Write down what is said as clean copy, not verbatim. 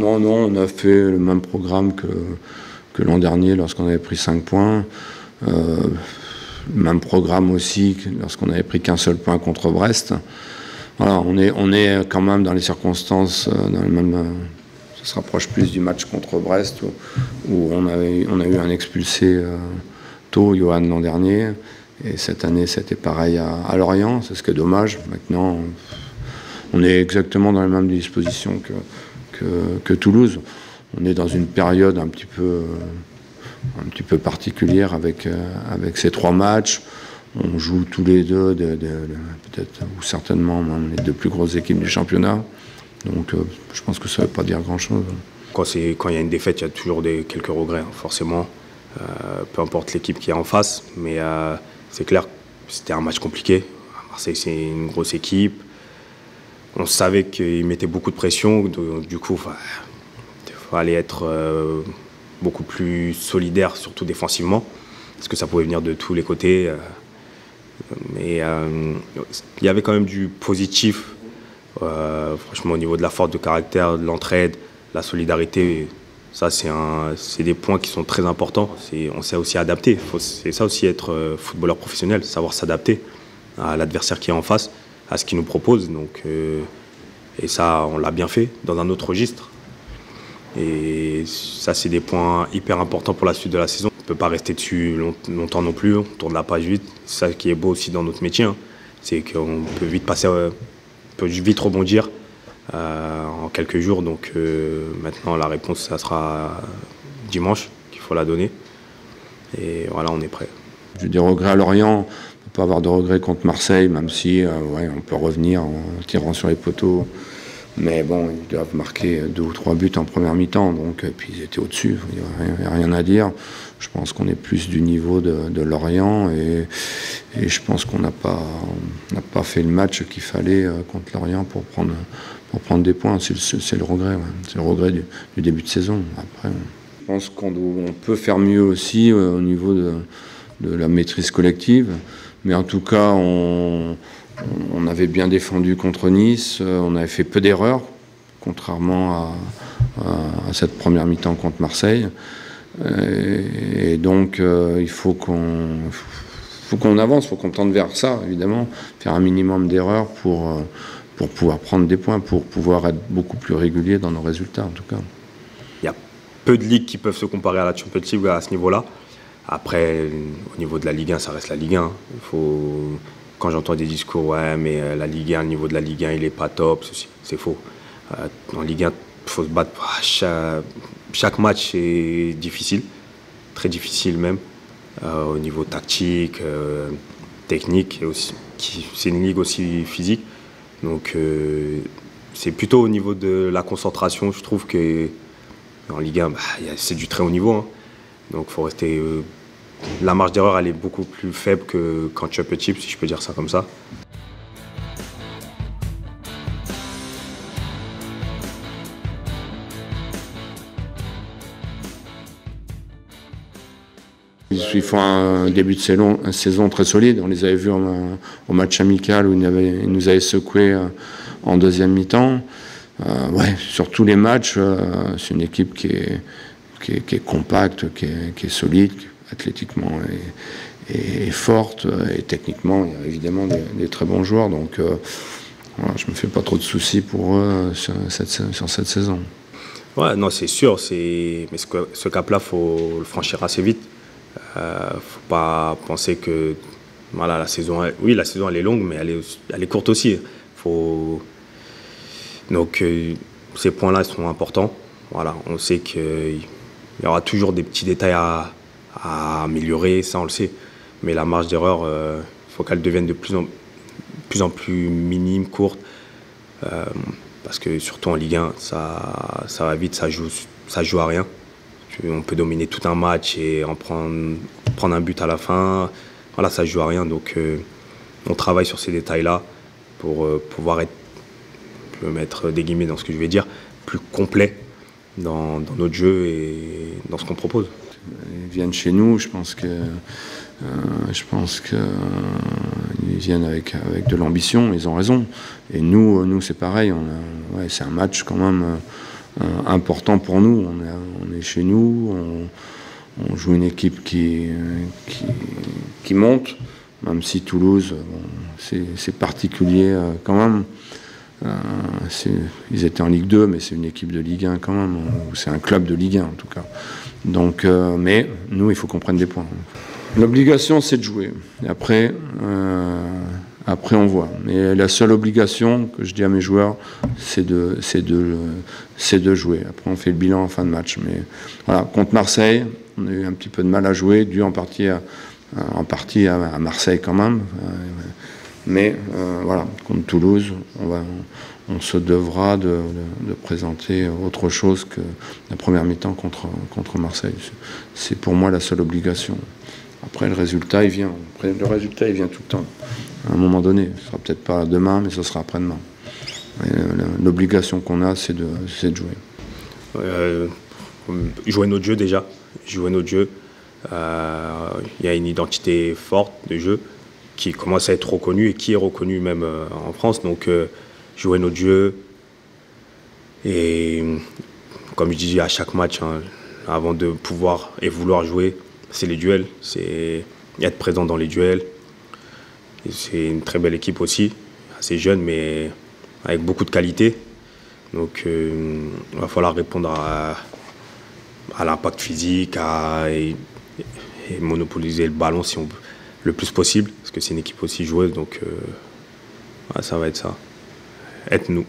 Non, on a fait le même programme que l'an dernier lorsqu'on avait pris 5 points. Même programme aussi lorsqu'on avait pris qu'un seul point contre Brest. Voilà, on est quand même dans les circonstances, dans le même, ça se rapproche plus du match contre Brest où on a eu un expulsé tôt, Johan, l'an dernier. Et cette année, c'était pareil à Lorient. C'est ce qui est dommage. Maintenant, on est exactement dans les mêmes dispositions que Toulouse. On est dans une période un petit peu particulière avec ces 3 matchs. On joue tous les deux, peut-être ou certainement même les 2 plus grosses équipes du championnat. Donc je pense que ça ne veut pas dire grand-chose. Quand il y a une défaite, il y a toujours quelques regrets, forcément. Peu importe l'équipe qui est en face. Mais c'est clair que c'était un match compliqué. Marseille, c'est une grosse équipe. On savait qu'ils mettaient beaucoup de pression. Du coup, il fallait être beaucoup plus solidaire, surtout défensivement. Parce que ça pouvait venir de tous les côtés. Mais il y avait quand même du positif. Franchement, au niveau de la force de caractère, de l'entraide, la solidarité, ça c'est des points qui sont très importants. On sait aussi adapter. C'est ça aussi être footballeur professionnel, savoir s'adapter à l'adversaire qui est en face, à ce qu'il nous propose. Donc, et ça, on l'a bien fait dans un autre registre. Et ça, c'est des points hyper importants pour la suite de la saison. On ne peut pas rester dessus longtemps non plus, on tourne la page vite. C'est ça qui est beau aussi dans notre métier, hein. C'est qu'on peut vite vite rebondir en quelques jours. Donc maintenant, la réponse, ça sera dimanche qu'il faut la donner. Et voilà, on est prêt. J'ai des regrets à Lorient. On ne peut pas avoir de regrets contre Marseille, même si on peut revenir en tirant sur les poteaux. Mais bon, ils doivent marquer 2 ou 3 buts en première mi-temps. Donc, puis ils étaient au-dessus, il n'y a rien à dire. Je pense qu'on est plus du niveau de Lorient et je pense qu'on n'a pas fait le match qu'il fallait contre Lorient pour prendre des points. C'est le regret, ouais. C'est le regret du début de saison. Après, je pense qu'on peut faire mieux aussi au niveau de la maîtrise collective. Mais en tout cas, on avait bien défendu contre Nice, on avait fait peu d'erreurs, contrairement à cette première mi-temps contre Marseille. Et donc, il faut qu'on avance, il faut qu'on tende vers ça, évidemment, faire un minimum d'erreurs pour pouvoir prendre des points, pour pouvoir être beaucoup plus régulier dans nos résultats, en tout cas. Il y a peu de ligues qui peuvent se comparer à la Champions League à ce niveau-là. Après, au niveau de la Ligue 1, ça reste la Ligue 1. Quand j'entends des discours, ouais, mais la Ligue 1, le niveau de la Ligue 1, il n'est pas top, c'est faux. En Ligue 1, il faut se battre. Chaque match est difficile, très difficile même, au niveau tactique, technique. C'est une ligue aussi physique. Donc, c'est plutôt au niveau de la concentration. Je trouve qu'en Ligue 1, c'est du très haut niveau, hein. Donc, il faut rester. La marge d'erreur, elle est beaucoup plus faible qu'en Championship, si je peux dire ça comme ça. Ils font un début de saison très solide. On les avait vus au match amical où ils nous avaient secoués en deuxième mi-temps. Sur tous les matchs, c'est une équipe qui est compacte, qui est solide, athlétiquement et forte. Et techniquement, il y a évidemment des très bons joueurs. Donc je ne me fais pas trop de soucis pour eux sur cette saison. Ouais, non, c'est sûr. Mais ce cap-là, il faut le franchir assez vite. Faut pas penser que voilà, la saison elle est longue, mais elle est courte aussi. Donc ces points-là sont importants. Voilà, on sait qu'il y aura toujours des petits détails à améliorer, ça on le sait. Mais la marge d'erreur, il faut qu'elle devienne de plus en plus minime, courte. Parce que surtout en Ligue 1, ça va vite, ça joue à rien. On peut dominer tout un match et en prendre un but à la fin. Voilà, ça ne joue à rien. Donc, on travaille sur ces détails-là pour pouvoir être, je vais mettre des guillemets dans ce que je vais dire, plus complet dans notre jeu et dans ce qu'on propose. Ils viennent chez nous, je pense qu'ils viennent avec de l'ambition, ils ont raison. Et nous c'est pareil, c'est un match quand même important pour nous. On est chez nous, on joue une équipe qui monte, même si Toulouse, bon, c'est particulier quand même. Ils étaient en Ligue 2, mais c'est une équipe de Ligue 1 quand même, ou c'est un club de Ligue 1 en tout cas. Donc, mais nous, il faut qu'on prenne des points. L'obligation, c'est de jouer. Et après, on voit. Mais la seule obligation que je dis à mes joueurs, c'est de jouer. Après, on fait le bilan en fin de match. Mais voilà, contre Marseille, on a eu un petit peu de mal à jouer, dû en partie à Marseille quand même. Mais voilà, contre Toulouse, on se devra de présenter autre chose que la première mi-temps contre Marseille. C'est pour moi la seule obligation. Après, le résultat, il vient. Après, le résultat, il vient tout le temps. À un moment donné, ce sera peut-être pas demain, mais ce sera après-demain. L'obligation qu'on a, c'est de jouer. Jouer notre jeu déjà. Jouer notre jeu. Il y a une identité forte de jeu qui commence à être reconnue et qui est reconnue même en France. Donc, jouer notre jeu. Et comme je dis à chaque match, hein, avant de pouvoir et vouloir jouer, c'est les duels. C'est être présent dans les duels. C'est une très belle équipe aussi, assez jeune, mais avec beaucoup de qualité. Donc, il va falloir répondre à l'impact physique et monopoliser le ballon si on peut, le plus possible, parce que c'est une équipe aussi joueuse. Donc, ça va être ça. Être nous.